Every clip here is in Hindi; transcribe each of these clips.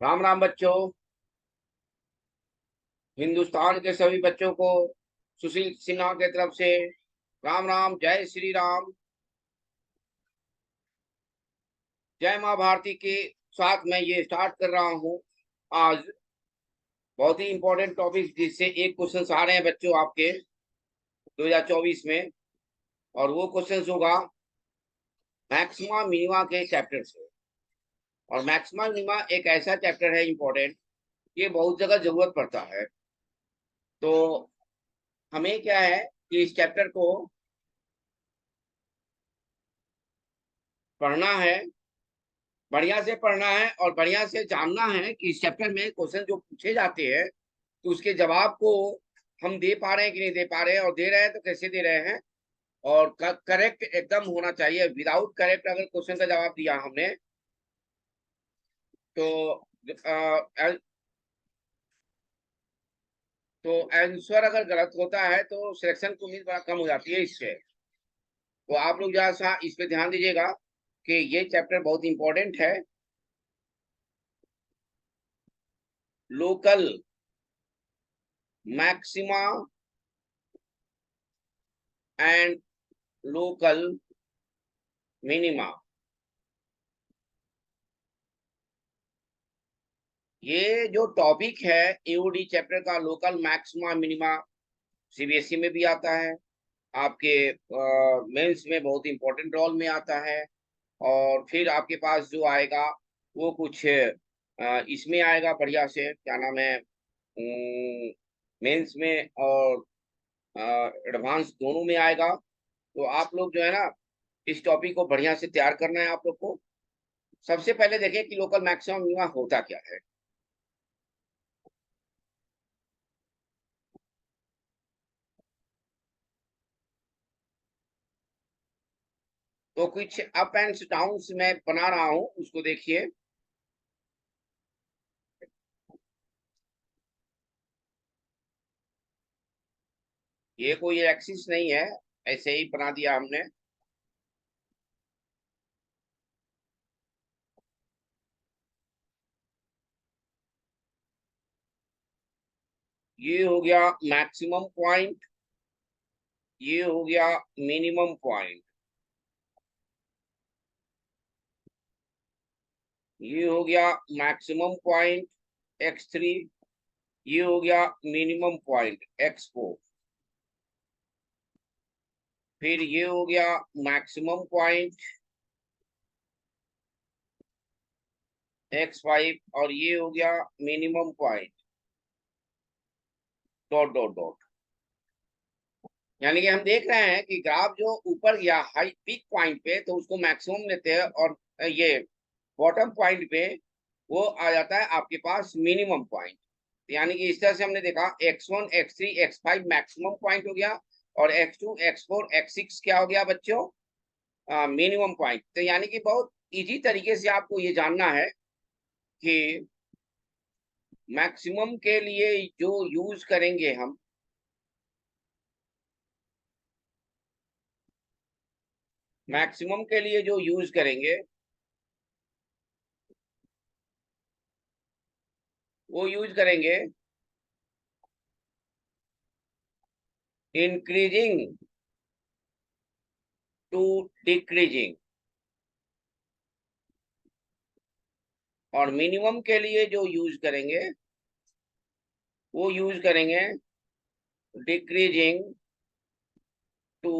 राम राम बच्चों। हिंदुस्तान के सभी बच्चों को सुशील सिन्हा के तरफ से राम राम, जय श्री राम, जय माँ भारती के साथ मैं ये स्टार्ट कर रहा हूँ। आज बहुत ही इंपॉर्टेंट टॉपिक जिससे एक क्वेश्चन आ रहे हैं बच्चों आपके 2024 में। और वो क्वेश्चन होगा मैक्सिमा मिनिमा के चैप्टर से। और मैक्सिमा मिनिमा एक ऐसा चैप्टर है इंपॉर्टेंट, ये बहुत जगह जरूरत पड़ता है। तो हमें क्या है कि इस चैप्टर को पढ़ना है, बढ़िया से पढ़ना है और बढ़िया से जानना है कि इस चैप्टर में क्वेश्चन जो पूछे जाते हैं तो उसके जवाब को हम दे पा रहे हैं कि नहीं दे पा रहे हैं, और दे रहे हैं तो कैसे दे रहे हैं। और करेक्ट एकदम होना चाहिए। विदाउट करेक्ट अगर क्वेश्चन का जवाब दिया हमने तो तो आंसर अगर गलत होता है तो सिलेक्शन की उम्मीद बड़ा कम हो जाती है इससे। तो आप लोग जरा सा इस पे ध्यान दीजिएगा कि ये चैप्टर बहुत इंपॉर्टेंट है। Local maxima and local minima, ये जो टॉपिक है एओडी चैप्टर का, लोकल मैक्सिमा मिनिमा, सीबीएसई में भी आता है, आपके मेंस में बहुत इंपॉर्टेंट रोल में आता है। और फिर आपके पास जो आएगा वो कुछ इसमें आएगा बढ़िया से, क्या नाम है, मेंस में और एडवांस दोनों में आएगा। तो आप लोग जो है ना इस टॉपिक को बढ़िया से तैयार करना है आप लोग को। सबसे पहले देखें कि लोकल मैक्सिमम मिनिमा होता क्या है। तो कुछ अप एंड डाउन्स मैं बना रहा हूं, उसको देखिए। ये कोई एक्सिस नहीं है, ऐसे ही बना दिया हमने। ये हो गया मैक्सिमम पॉइंट, ये हो गया मिनिमम पॉइंट, ये हो गया मैक्सिमम पॉइंट x3, ये हो गया मिनिमम पॉइंट x4, फिर ये हो गया मैक्सिमम पॉइंट x5, और ये हो गया minimum point dot dot dot. यानी कि हम देख रहे हैं कि ग्राफ जो ऊपर गया हाई पीक पॉइंट पे तो उसको मैक्सिमम लेते हैं, और ये बॉटम पॉइंट पे वो आ जाता है आपके पास मिनिमम पॉइंट। यानी कि इस तरह से हमने देखा x1 x3 x5 maximum point हो गया, और x2 x4 x6 क्या हो गया बच्चों, मिनिमम पॉइंट। तो यानी कि बहुत इजी तरीके से आपको ये जानना है कि मैक्सिमम के लिए जो यूज करेंगे हम, मैक्सिमम के लिए जो यूज करेंगे वो यूज करेंगे इंक्रीजिंग टू डिक्रीजिंग। और मिनिमम के लिए जो यूज करेंगे वो यूज करेंगे डिक्रीजिंग टू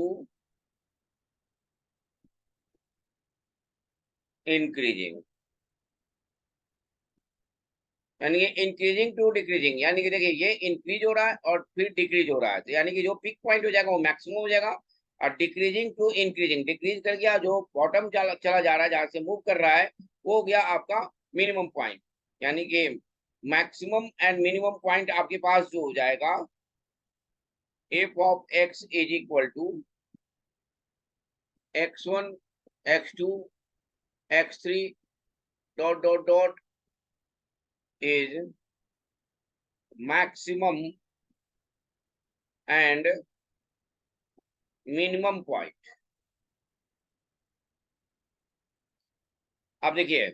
इंक्रीजिंग। यानी कि इंक्रीजिंग टू डिक्रीजिंग, यानी कि देखिए ये इंक्रीज हो रहा है और फिर डिक्रीज हो रहा है, तो यानी कि जो पिक पॉइंट हो जाएगा वो मैक्सिमम हो जाएगा। और डिक्रीजिंग टू इंक्रीजिंग, डिक्रीज कर गया, जो बॉटम चला जा रहा है, जहां से मूव कर रहा है वो हो गया आपका मिनिमम पॉइंट। यानी कि मैक्सिमम एंड मिनिमम पॉइंट आपके पास जो हो जाएगा, f of x is equal to x1 x2 x3 dot dot dot is maximum and minimum point. अब देखिए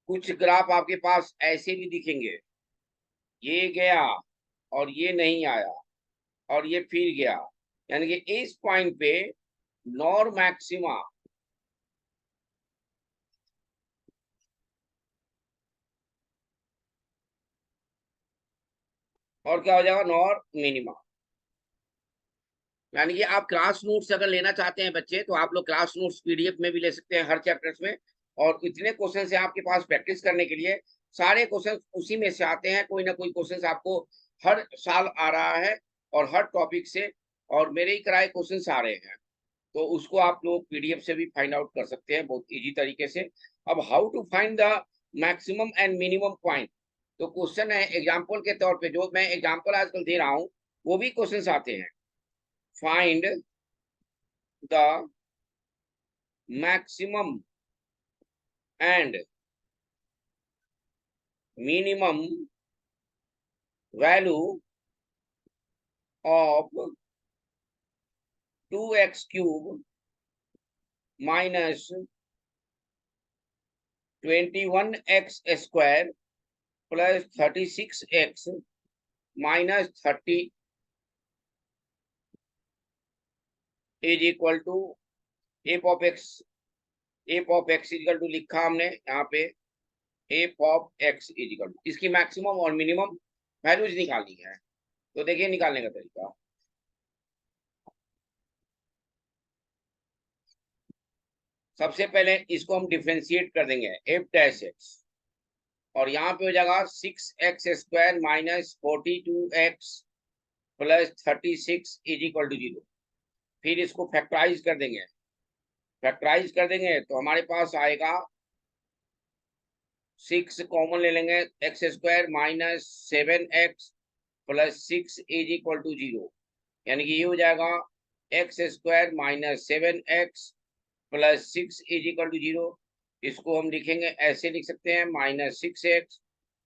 कुछ ग्राफ आपके पास ऐसे भी दिखेंगे, ये गया और ये नहीं आया और ये फिर गया, यानी कि इस पॉइंट पे नॉर मैक्सिमा और क्या हो जाएगा, नॉर मिनिमा। यानी कि आप क्लास नोट्स अगर लेना चाहते हैं बच्चे, तो आप लोग क्लास नोट्स पीडीएफ में भी ले सकते हैं हर चैप्टर्स में। और इतने क्वेश्चन है आपके पास प्रैक्टिस करने के लिए, सारे क्वेश्चन उसी में से आते हैं, कोई ना कोई क्वेश्चन आपको हर साल आ रहा है और हर टॉपिक से, और मेरे ही कराए क्वेश्चन आ रहे हैं। तो उसको आप लोग पीडीएफ से भी फाइंड आउट कर सकते हैं बहुत इजी तरीके से। अब how to find the maximum and minimum point, तो क्वेश्चन है एग्जाम्पल के तौर पे, जो मैं एग्जाम्पल आजकल दे रहा हूँ वो भी क्वेश्चन आते हैं। Find the maximum and minimum value of 2x cube minus 21x square plus 36x minus 30 is equal to f of x is equal to लिखा हमने यहाँ पे f of x is equal to, इसकी मैक्सिमम और मिनिमम वैल्यूज निकालनी है। तो देखिए निकालने का तरीका, सबसे पहले इसको हम डिफ्रेंशिएट कर देंगे f डैश x, और यहाँ पे हो जाएगा 6x square minus 42x plus 36 is equal to 0। फिर इसको फैक्टराइज कर देंगे, फैक्टराइज कर देंगे तो हमारे पास आएगा 6 कॉमन ले लेंगे, x square minus 7x plus 6 is equal to 0, यानी कि ये हो जाएगा x square minus 7x plus 6 is equal to 0। इसको हम लिखेंगे, ऐसे लिख सकते हैं, minus 6x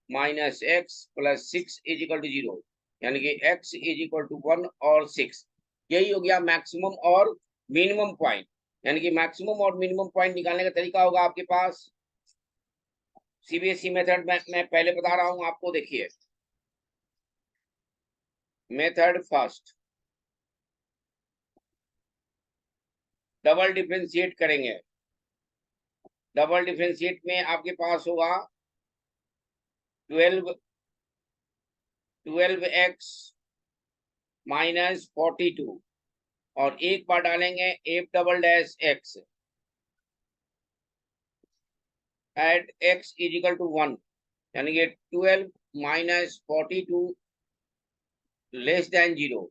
minus x plus 6 is equal to 0, यानी कि x इज इक्वल टू 1 और 6। यही हो गया मैक्सिमम और मिनिमम पॉइंट। यानी कि मैक्सिमम और मिनिमम पॉइंट निकालने का तरीका होगा आपके पास सीबीएसई मेथड में, मैं पहले बता रहा हूं आपको। देखिए मेथड फर्स्ट, डबल डिफरेंशिएट करेंगे। डबल डिफरेंशिएट में आपके पास होगा 12x माइनस 42, और एक बार डालेंगे f double dash x at x is equal to 1, यानी कि 12 माइनस 42 लेस देन 0,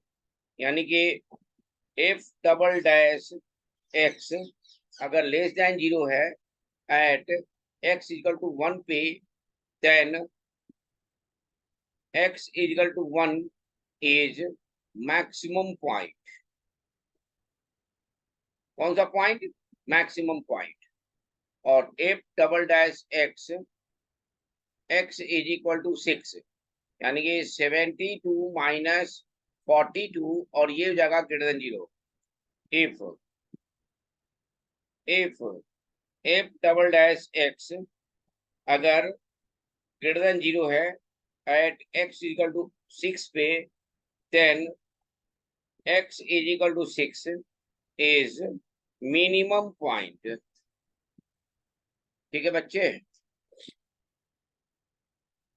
यानी कि एफ डबल डैश एक्स अगर लेस देन 0 है एट एक्स इक्वल टू 1 पे, then x equal to 1 is maximum point. कौन सा पॉइंट? Maximum point. और f double dash x x is equal to 6, यानी कि 72 माइनस 42, और ये हो जाएगा greater than 0। If f double dash x अगर ग्रेटर देन 0 है एट एक्स इक्वल टू 6 पे, then x is equal to 6 is minimum point. ठीक है बच्चे,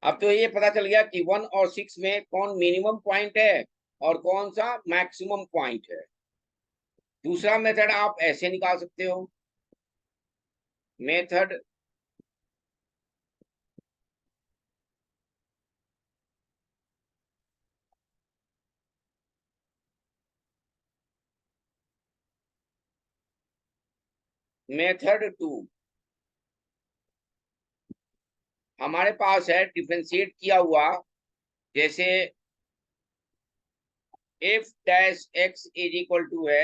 अब तो ये पता चल गया कि 1 और 6 में कौन मिनिमम पॉइंट है और कौन सा मैक्सिमम पॉइंट है। दूसरा मेथड आप ऐसे निकाल सकते हो, मेथड मेथड 2, हमारे पास है डिफरेंशिएट किया हुआ, जैसे f dash x is equal to है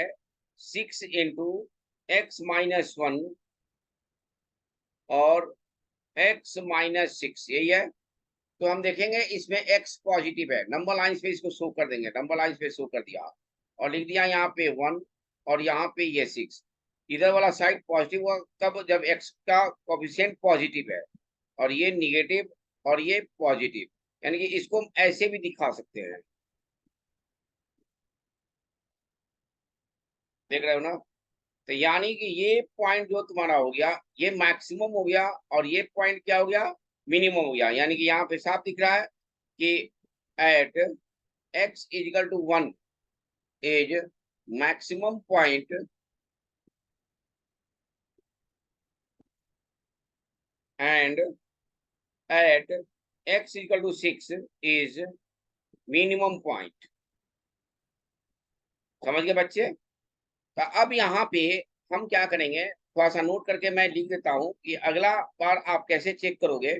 6 इंटू एक्स माइनस 1 और एक्स माइनस 6, यही है। तो हम देखेंगे इसमें एक्स पॉजिटिव है, नंबर लाइंस पे इसको शो कर देंगे, नंबर लाइंस पे शो कर दिया और लिख दिया यहाँ पे 1 और यहाँ पे ये 6। इधर वाला साइड पॉजिटिव होगा तब जब एक्स का कोएफिशिएंट पॉजिटिव है, और ये निगेटिव और ये पॉजिटिव, यानी कि इसको हम ऐसे भी दिखा सकते हैं, देख रहे हो ना। तो यानी कि ये पॉइंट जो तुम्हारा हो गया ये मैक्सिमम हो गया, और ये पॉइंट क्या हो गया, मिनिमम हो गया। यानी कि यहाँ पे साफ दिख रहा है कि at x is equal to 1 is maximum point and at x is equal to 6 is minimum point. समझ गए बच्चे। तो अब यहाँ पे हम क्या करेंगे, थोड़ा सा नोट करके मैं लिख देता हूं कि अगला बार आप कैसे चेक करोगे।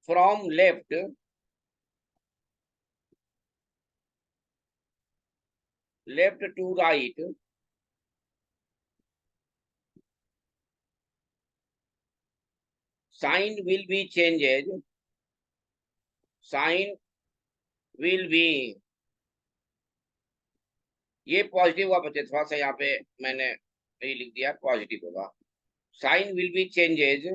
From left to right, sign will be changes, sign will be, ये पॉजिटिव हुआ बच्चे, थोड़ा सा यहाँ पे मैंने यही लिख दिया पॉजिटिव होगा। Sign will be changes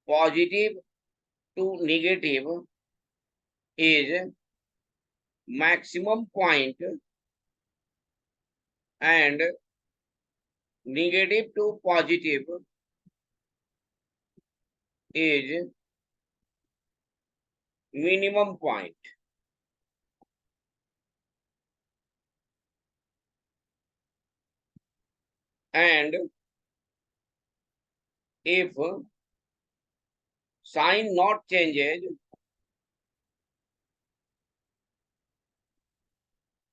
positive to negative is maximum point and negative to positive is minimum point. And if sign not changes,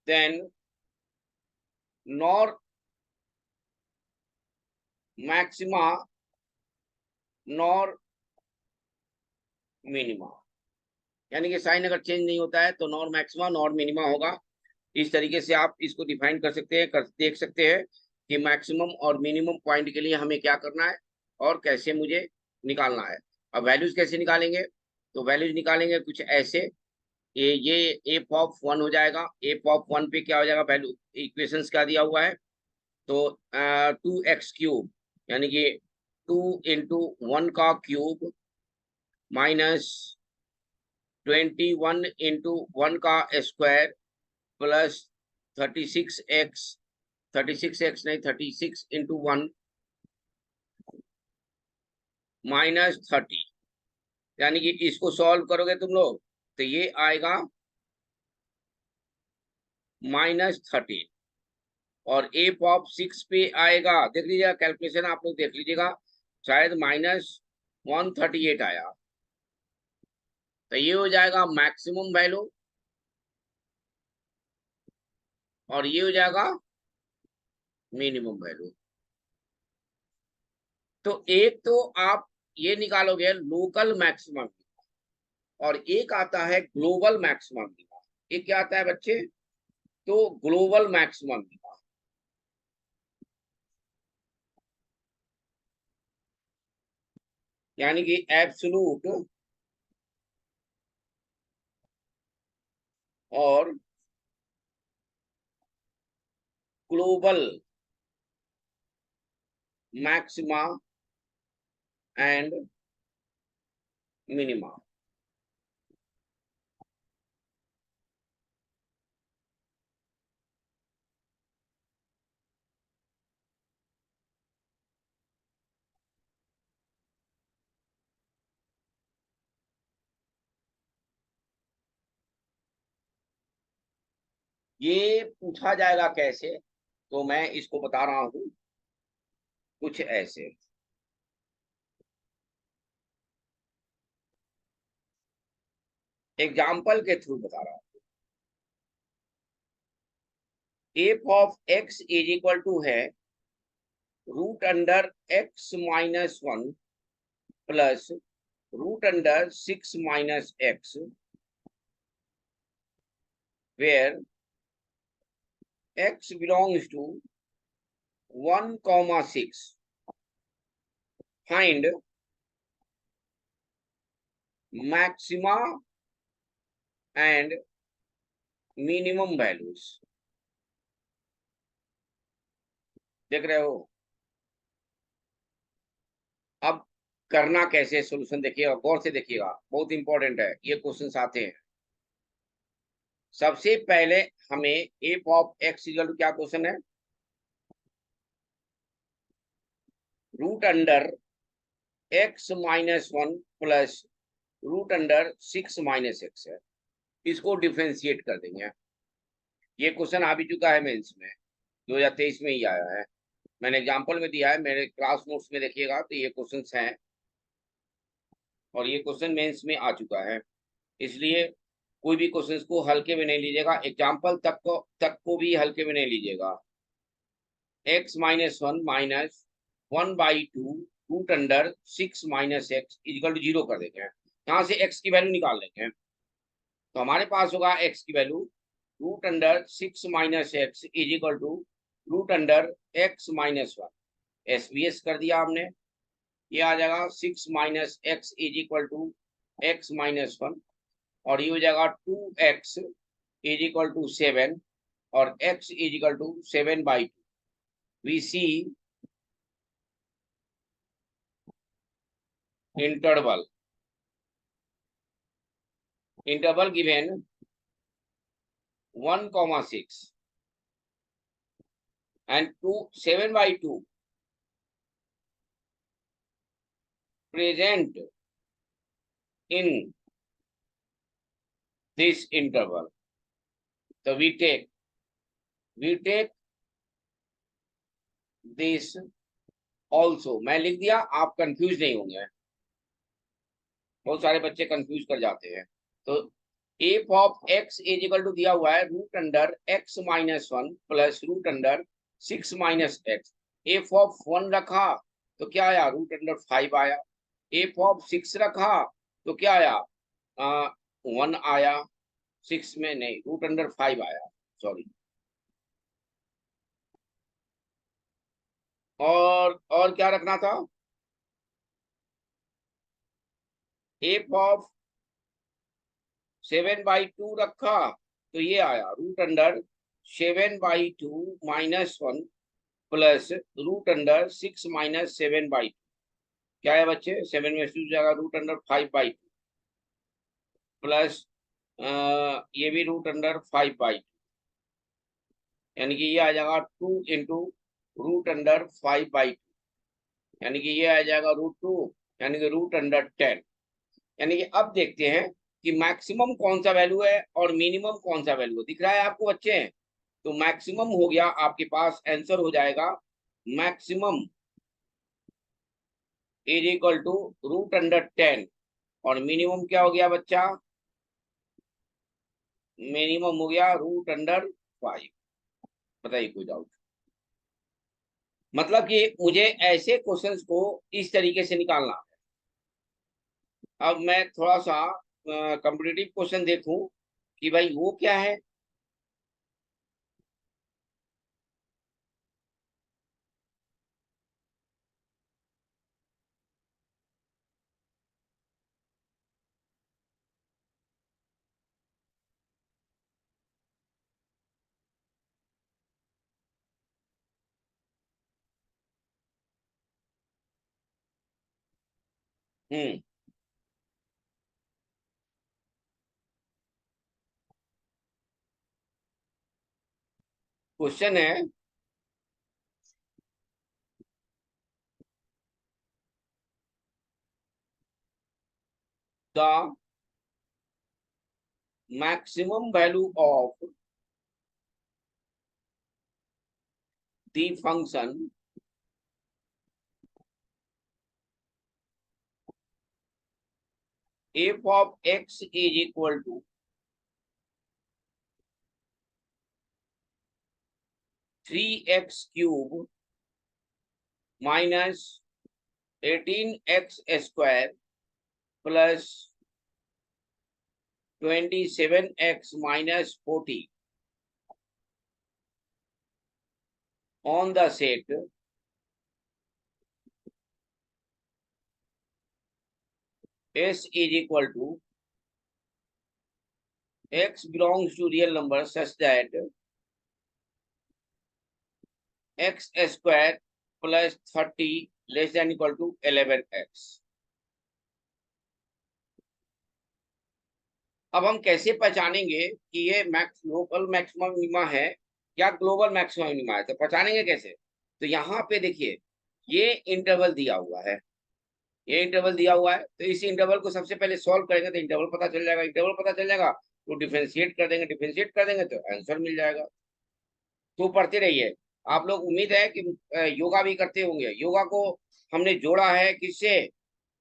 then nor maxima nor minima, यानी कि साइन अगर चेंज नहीं होता है तो नॉर मैक्सिमा नॉर मिनिमा होगा। इस तरीके से आप इसको डिफाइन कर सकते हैं, देख सकते हैं कि मैक्सिमम और मिनिमम पॉइंट के लिए हमें क्या करना है और कैसे मुझे निकालना है। अब वैल्यूज कैसे निकालेंगे, तो वैल्यूज निकालेंगे कुछ ऐसे, ये एफ ऑफ 1 हो जाएगा। एफ ऑफ 1 पे क्या हो जाएगा, वैल्यू इक्वेशंस क्या दिया हुआ है, तो 2x³ यानी कि 2 × 1 का क्यूब माइनस 21 × 1 का स्क्वायर प्लस 36x, 36x नहीं 36 × 1 -30, यानी कि इसको सॉल्व करोगे तुम लोग तो ये आएगा -13, और एफ ऑफ 6 पे आएगा, देख लीजिएगा कैलकुलेशन आप लोग देख लीजिएगा, शायद -138 आया। तो ये हो जाएगा मैक्सिमम वैल्यू और ये हो जाएगा मिनिमम वैल्यू। तो एक तो आप ये निकालोगे लोकल मैक्सिमम, और एक आता है ग्लोबल मैक्सिमम। ये क्या आता है बच्चे, तो ग्लोबल मैक्सिमम, यानी कि एब्सोल्यूट और ग्लोबल मैक्सिमा एंड मिनिमा। ये पूछा जाएगा कैसे, तो मैं इसको बता रहा हूं कुछ ऐसे। एग्जाम्पल के थ्रू बता रहा हूं। F of x is equal to है √x - 1 plus √6 - x, where x belongs to 1, 6. Find maxima and minimum values. देख रहे हो। अब करना कैसे, सॉल्यूशन देखिएगा, गौर से देखिएगा, बहुत इंपॉर्टेंट है, ये क्वेश्चंस आते हैं। सबसे पहले हमें f of x equal to, क्या क्वेश्चन है, root under x minus one plus root under six minus x है, इसको डिफ्रेंशिएट कर देंगे। ये क्वेश्चन आ भी चुका है मेंस में, 2023 में ही आया है। मैंने एग्जांपल में दिया है, मेरे क्लास नोट्स में देखिएगा तो ये क्वेश्चंस हैं, और ये क्वेश्चन मेंस में आ चुका है। इसलिए कोई भी क्वेश्चंस को हल्के में नहीं लीजिएगा, एग्जाम्पल तक को भी हल्के में नहीं लीजिएगा। X minus one minus one by two root under six minus x is equal to zero कर देंगे। यहाँ से एक्स की वैल्यू निकाल लेंगे, तो हमारे पास होगा एक्स की value root under six minus x is equal to root under x minus one, S B S कर दिया हमने, ये आ जाएगा six minus x is equal to x minus one, और ये हो जाएगा two x is equal to seven, और x is equal to seven by two. We see interval given 1,6 and 7 by 2 present in this interval. So we take this also. मैं लिख दिया, आप कंफ्यूज नहीं होंगे, बहुत सारे बच्चे कंफ्यूज कर जाते हैं। तो f of x is equal to दिया हुआ है root under x minus one plus root under six minus x. F of one रखा तो क्या आया, रूट अंडर फाइव आया। एफ ऑफ सिक्स रखा तो क्या आया, वन आया। सिक्स में नहीं, रूट अंडर फाइव आया, सॉरी। और क्या रखना था, f of seven by two रखा तो ये आया root under seven by to minus one plus root under six minus seven by two. क्या है बच्चे, सेवन में टू जाएगा root under five by two plus ये भी root under five by two, यानी कि ये आ जाएगा two into root under five by two, यानी कि ये आ जाएगा रूट टू, यानी कि रूट अंडर टेन। यानी कि अब देखते हैं कि मैक्सिमम कौन सा वैल्यू है और मिनिमम कौन सा वैल्यू है, दिख रहा है आपको बच्चे। तो मैक्सिमम हो गया आपके पास, आंसर हो जाएगा maximum is equal to root under ten, और मिनिमम क्या हो गया बच्चा, मिनिमम हो गया रूट अंडर फाइव। बताइए कोई डाउट। मतलब कि मुझे ऐसे क्वेश्चंस को इस तरीके से निकालना है। अब मैं थोड़ा सा कॉम्पिटिटिव क्वेश्चन देखूं कि भाई वो क्या है। हम्म, क्वेश्चन है the maximum value of the function f of x is equal to 3x cube minus 18x square plus 27x minus 40 on the set s is equal to x belongs to real number such that x square plus 30 less than equal to 11x। अब हम कैसे पहचानेंगे कि ये मैक्स लोकल मैक्सिमम मिनिमा है या ग्लोबल मैक्सिमम मिनिमा है, तो पहचानेंगे कैसे? तो यहाँ पे देखिए, ये इंटरवल दिया हुआ है, ये इंटरवल दिया हुआ है, तो इस इंटरवल को सबसे पहले सॉल्व करेंगे तो इंटरवल पता चल जाएगा, इंटरवल पता चल जाएगा तो डिफरेंशिएट कर देंगे, डिफरेंशिएट कर देंगे तो आंसर मिल जाएगा। तो पढ़ते रहिए आप लोग। उम्मीद है कि योगा भी करते होंगे। योगा को हमने जोड़ा है किससे?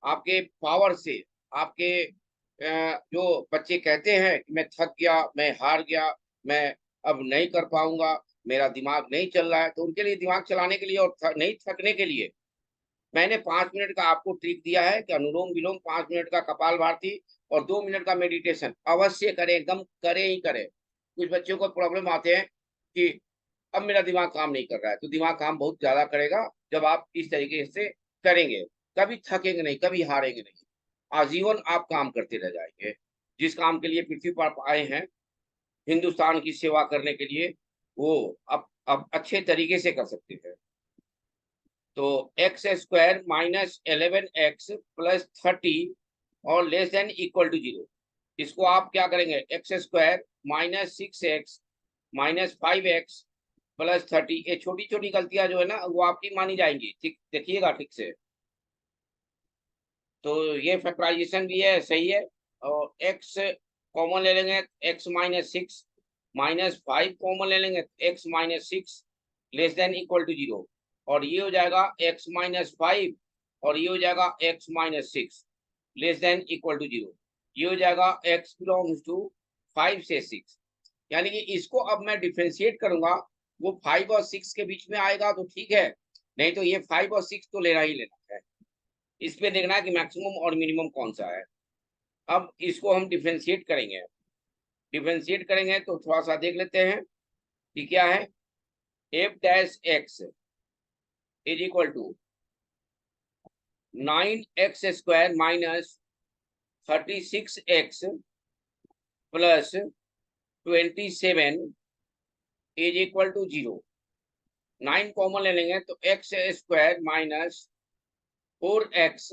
आपके पावर से। आपके जो बच्चे कहते हैं कि मैं थक गया, मैं हार गया, मैं अब नहीं कर पाऊंगा, मेरा दिमाग नहीं चल रहा है, तो उनके लिए दिमाग चलाने के लिए और नहीं थकने के लिए मैंने 5 मिनट का आपको ट्रिक दिया है कि अनुलोम विलोम, 5 मिनट का कपाल भारती और 2 मिनट का मेडिटेशन अवश्य करें, एकदम करें ही करें। कुछ बच्चों को प्रॉब्लम आते हैं कि अब मेरा दिमाग काम नहीं कर रहा है, तो दिमाग काम बहुत ज्यादा करेगा जब आप इस तरीके से करेंगे। कभी थकेंगे नहीं, कभी हारेंगे नहीं, आजीवन आप काम करते रह जाएंगे। जिस काम के लिए पृथ्वी पर आए हैं, हिंदुस्तान की सेवा करने के लिए, वो अब अच्छे तरीके से कर सकते हैं। तो x square minus 11x plus 30 और लेस देन इक्वल टू 0, इसको आप क्या करेंगे? X square minus 6x minus 5x plus 30, ये छोटी छोटी गलतियां जो है ना वो आपकी मानी जाएंगी, ठीक देखिएगा ठीक से। तो ये फैक्टराइजेशन भी है, सही है। और x कॉमन ले लेंगे, x माइनस 6 माइनस 5 कॉमन ले लेंगे, x minus 6 less than equal to 0, और ये हो जाएगा x माइनस 5 और ये हो जाएगा x minus 6 less than equal to 0। ये हो जाएगा x बिलोंग्स टू 5 से 6, यानी कि इसको अब मैं डिफ्रेंशिएट करूंगा, वो 5 और 6 के बीच में आएगा तो ठीक है, नहीं तो ये 5 और 6 तो लेना ही लेना है। इस पे देखना है कि मैक्सिमम और मिनिमम कौन सा है। अब इसको हम डिफ्रेंशिएट करेंगे, डिफ्रेंशिएट करेंगे तो थोड़ा सा देख लेते हैं कि क्या है। F dash x is equal to 9x square minus 36x plus 27 is equal to 0। 9 common ले लेंगे तो x square minus 4x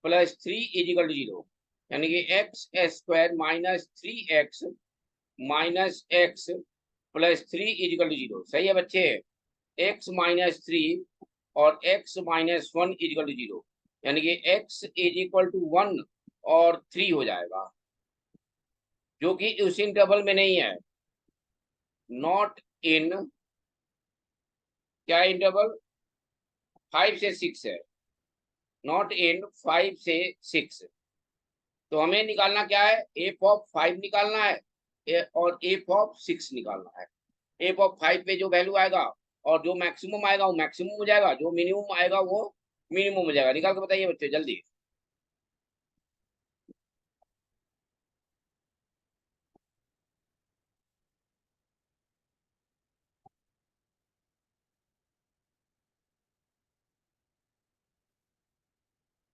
plus 3 is equal to 0, यानी कि x square minus 3x minus x plus 3 is equal to 0। सही है बच्चे? x माइनस 3 और x minus 1 is equal to 0, यानी कि x इज इक्वल टू 1 और 3 हो जाएगा, जो कि उस इंटरवल में नहीं है। नॉट इन क्या इंटरवल? 5 से 6 है, नॉट इन 5 से 6। तो हमें निकालना क्या है? एफ ऑफ 5 निकालना है और एफ ऑफ 6 निकालना है। एफ ऑफ 5 पे जो वैल्यू आएगा और जो मैक्सिमम आएगा वो मैक्सिमम हो जाएगा, जो मिनिमम आएगा वो मिनिमम हो जाएगा। निकाल के बताइए बच्चे जल्दी।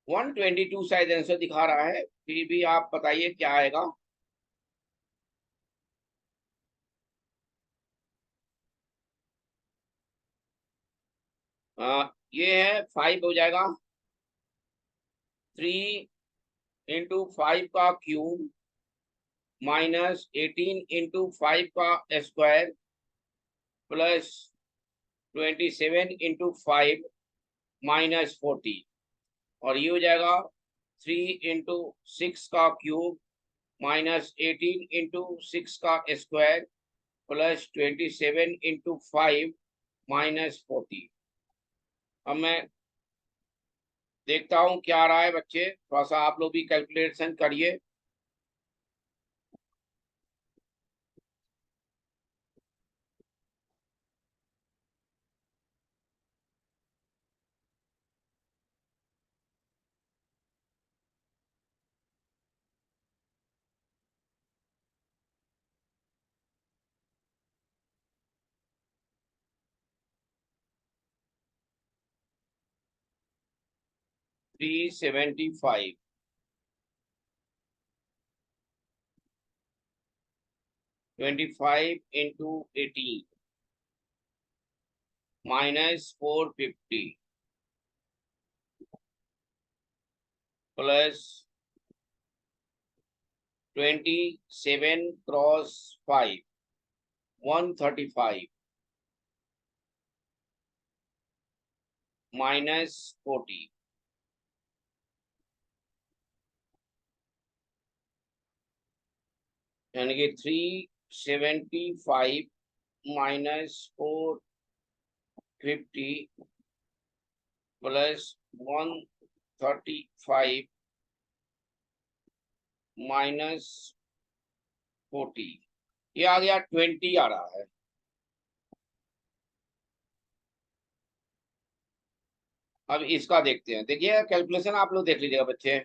122 शायद आंसर दिखा रहा है, फिर भी आप बताइए क्या आएगा। ये है 5 हो जाएगा, 3 इंटू 5 का क्यूब माइनस 18 इंटू 5 का स्क्वायर प्लस 27 इंटू 5 माइनस 40, और ये हो जाएगा 3 इंटू 6 का क्यूब माइनस 18 इंटू 6 का स्क्वायर प्लस 27 इंटू 5 माइनस 40। अब मैं देखता हूँ क्या आ रहा है बच्चे, थोड़ा सा आप लोग भी कैलकुलेशन करिए। थ्री 25 इंटू 18 -450 प्लस 27 क्रॉस 5 135 -40 यानी कि 375 -450 प्लस 135 -40 ये आ गया 20 आ रहा है। अब इसका देखते हैं। देखिए कैलकुलेशन आप लोग देख लीजिएगा बच्चे,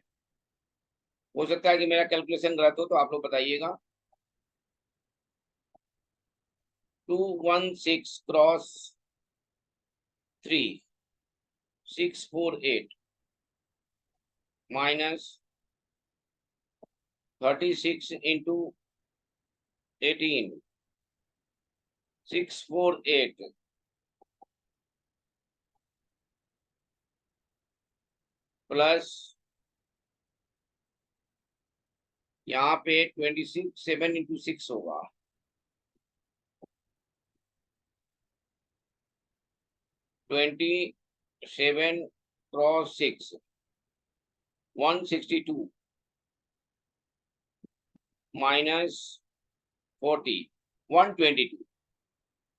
हो सकता है कि मेरा कैलकुलेशन गलत हो तो आप लोग बताइएगा। 216 क्रॉस 3 648 माइनस 36 इंटू 18 648 प्लस यहाँ पे 26 7 इंटू 6 होगा 27 क्रॉस 6 162 माइनस 40 122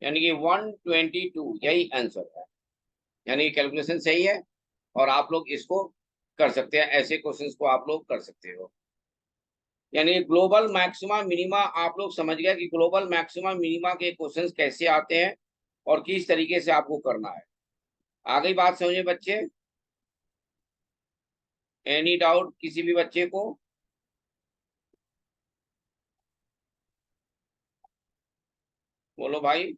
यानी कि 122 यही आंसर है। यानी कि कैलकुलेशन सही है और आप लोग इसको कर सकते हैं। ऐसे क्वेश्चंस को आप लोग कर सकते हो। यानी ग्लोबल मैक्सिमा मिनिमा आप लोग समझ गए कि ग्लोबल मैक्सिमा मिनिमा के क्वेश्चंस कैसे आते हैं और किस तरीके से आपको करना है। आ गई बात समझे बच्चे? एनी डाउट किसी भी बच्चे को? बोलो भाई।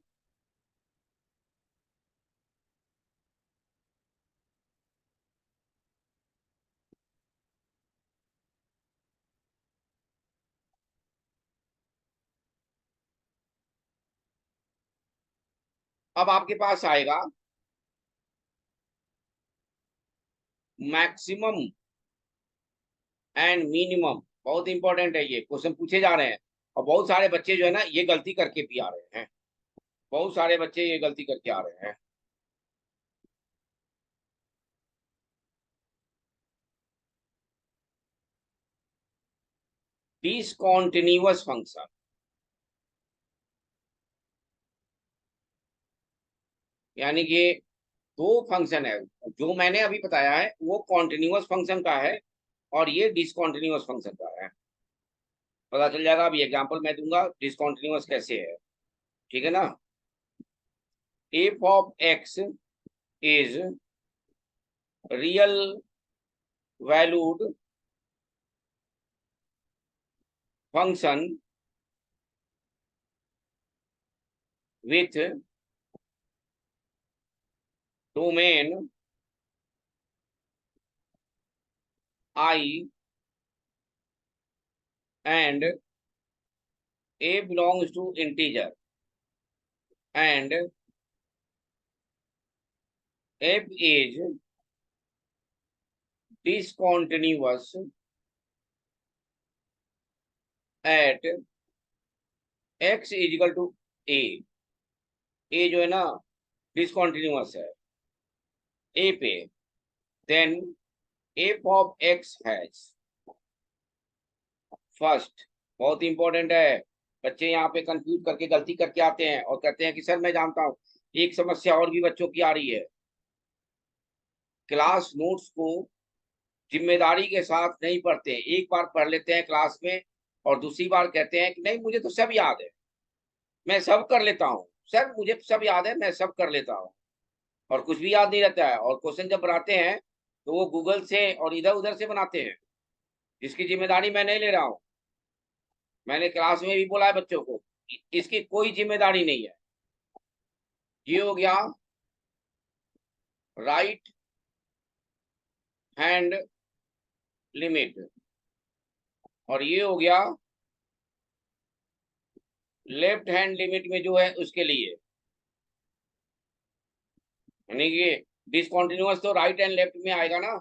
अब आपके पास आएगा मैक्सिमम एंड मिनिमम। बहुत इंपॉर्टेंट है, ये क्वेश्चन पूछे जा रहे हैं और बहुत सारे बच्चे जो है ना ये गलती करके भी आ रहे हैं। बहुत सारे बच्चे ये गलती करके आ रहे हैं। डिसकंटीन्यूअस फंक्शन यानी कि दो फंक्शन है। जो मैंने अभी बताया है वो कॉन्टिन्यूअस फंक्शन का है और ये डिसकंटीन्यूअस फंक्शन का है। पता चल जाएगा। अभी एग्जांपल मैं दूंगा डिसकंटीन्यूअस कैसे है। ठीक है ना? F of x is real valued function with domain I and a belongs to integer and f is discontinuous at x is equal to a। a जो है ना डिसकंटिन्यूअस है a पे। Then f of x has first. बहुत इंपॉर्टेंट है। बच्चे यहाँ पे कंफ्यूज करके गलती करके आते हैं और कहते हैं कि सर मैं जानता हूँ। एक समस्या और भी बच्चों की आ रही है, क्लास नोट्स को जिम्मेदारी के साथ नहीं पढ़ते। एक बार पढ़ लेते हैं क्लास में और दूसरी बार कहते हैं कि नहीं मुझे तो सब याद है, मैं सब कर लेता हूँ। सर मुझे सब याद है, मैं सब कर लेता हूँ। और कुछ भी याद नहीं रहता है और क्वेश्चन जब बनाते हैं तो वो गूगल से और इधर उधर से बनाते हैं, जिसकी जिम्मेदारी मैं नहीं ले रहा हूँ। मैंने क्लास में भी बोला है बच्चों को, इसकी कोई जिम्मेदारी नहीं है। ये हो गया राइट हैंड लिमिट और ये हो गया लेफ्ट हैंड लिमिट में जो है उसके लिए। यानी कि डिसकंटिन्यूअस तो राइट एंड लेफ्ट में आएगा ना।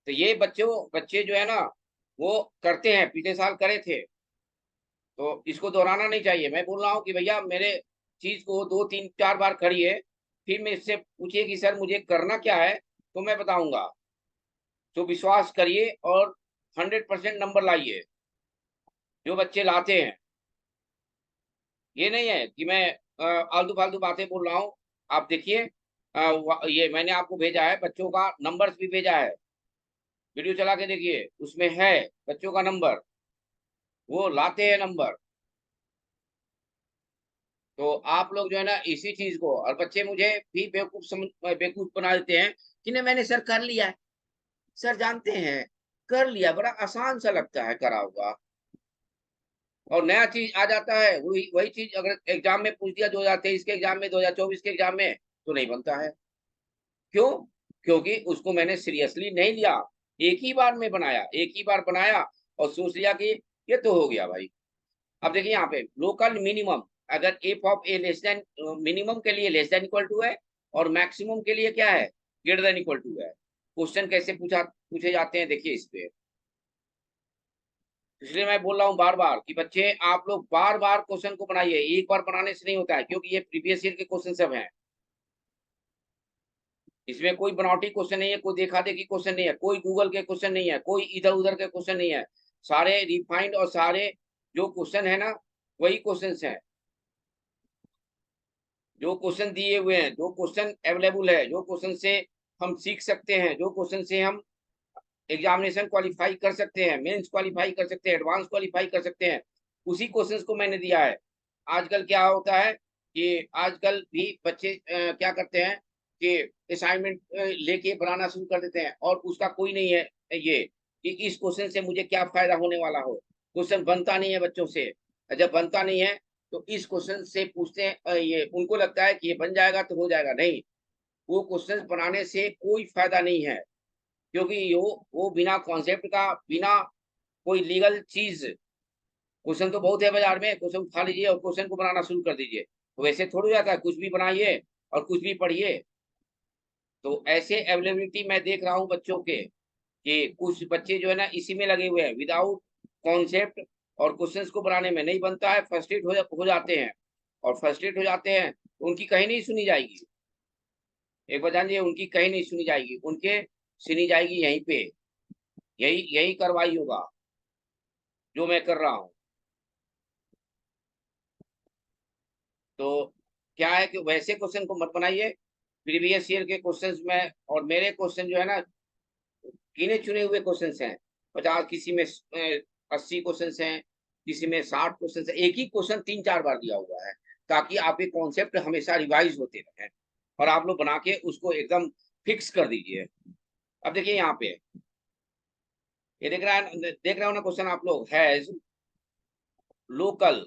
तो ये बच्चे जो है ना वो करते हैं, पिछले साल करे थे, तो इसको दोहराना नहीं चाहिए। मैं बोल रहा हूँ कि भैया मेरे चीज को 2 3 4 बार करिए, फिर मैं इससे पूछिए कि सर मुझे करना क्या है, तो मैं बताऊंगा। तो विश्वास करिए और 100% नंबर लाइए जो बच्चे लाते हैं। ये नहीं है कि मैं आलतू फालतू बातें बोल रहा हूँ। आप देखिए, ये मैंने आपको भेजा है, बच्चों का नंबर्स भी भेजा है, वीडियो चला के देखिए, उसमें है बच्चों का नंबर, वो लाते हैं नंबर। तो आप लोग जो है ना इसी चीज को, और बच्चे मुझे भी बेवकूफ बना देते हैं कि नहीं मैंने सर कर लिया है, सर जानते हैं कर लिया, बड़ा आसान सा लगता है करा हुआ, और नया चीज आ जाता है, वही वही चीज अगर एग्जाम में पूछ दिया 2023 के एग्जाम में, 2024 के एग्जाम में, तो नहीं बनता है। क्यों? क्योंकि उसको मैंने सीरियसली नहीं लिया। एक ही बार में बनाया, एक ही बार बनाया और सोच लिया कि ये तो हो गया भाई। अब देखिए यहाँ पे लोकल मिनिमम, अगर F of A less than, minimum के लिए लेस देन इक्वल टू है, और मैक्सिमम के लिए क्या है, ग्रेटर देन इक्वल टू है। क्वेश्चन कैसे पूछे जाते हैं देखिए इस पे। इसलिए मैं बोल रहा हूँ बार बार कि बच्चे आप लोग बार बार क्वेश्चन को बनाइए, एक बार बनाने से नहीं होता है, क्योंकि ये प्रीवियस ईयर के क्वेश्चन सब हैं। इसमें कोई बनावटी क्वेश्चन नहीं है, कोई देखा देखी क्वेश्चन नहीं है, कोई गूगल के क्वेश्चन नहीं है, कोई इधर उधर के क्वेश्चन नहीं है। सारे रिफाइंड और सारे जो क्वेश्चन है ना वही क्वेश्चन हैं, जो क्वेश्चन दिए हुए हैं, जो क्वेश्चन अवेलेबल है, जो क्वेश्चन से हम सीख सकते हैं, जो क्वेश्चन से हम एग्जामिनेशन क्वालिफाई कर सकते हैं, मेंस क्वालिफाई कर सकते हैं, एडवांस क्वालिफाई कर सकते हैं, उसी क्वेश्चंस को मैंने दिया है। आजकल क्या होता है कि आजकल भी बच्चे क्या करते हैं कि असाइनमेंट लेके बनाना शुरू कर देते हैं, और उसका कोई नहीं है ये कि इस क्वेश्चन से मुझे क्या फायदा होने वाला हो। क्वेश्चन बनता नहीं है बच्चों से, जब बनता नहीं है तो इस क्वेश्चन से पूछते हैं, ये उनको लगता है कि ये बन जाएगा तो हो जाएगा, नहीं, वो क्वेश्चन बनाने से कोई फायदा नहीं है, क्योंकि वो बिना कॉन्सेप्ट का, बिना कोई लीगल चीज, क्वेश्चन तो बहुत है बाजार में, क्वेश्चन उठा लीजिए और क्वेश्चन को बनाना शुरू कर दीजिए, तो वैसे थोड़ी जाता है, कुछ भी बनाइए और कुछ भी पढ़िए। तो ऐसे अवेलेबिलिटी मैं देख रहा हूँ बच्चों के, कि कुछ बच्चे जो है ना इसी में लगे हुए हैं, विदाउट कॉन्सेप्ट और क्वेश्चंस को बनाने में नहीं बनता है, फ्रस्ट्रेट हो जाते हैं, और फ्रस्ट्रेट हो जाते हैं तो उनकी कहीं नहीं सुनी जाएगी। एक बार जानिए, उनकी कहीं नहीं सुनी जाएगी, उनके सुनी जाएगी यहीं पे, यही यही कार्रवाई होगा जो मैं कर रहा हूँ। तो क्या है कि वैसे क्वेश्चन को मत बनाइए, प्रीवियस ईयर के क्वेश्चंस में, और मेरे क्वेश्चन जो है ना गिने चुने हुए क्वेश्चंस हैं, 50, किसी में 80 क्वेश्चंस हैं, किसी में 60 क्वेश्चंस हैं, एक ही क्वेश्चन 3 4 बार दिया हुआ है, ताकि आपके कॉन्सेप्ट हमेशा रिवाइज होते रहें और आप लोग बना के उसको एकदम फिक्स कर दीजिए। अब देखिए यहाँ पे, ये देख रहे हो ना क्वेश्चन आप लोग, has local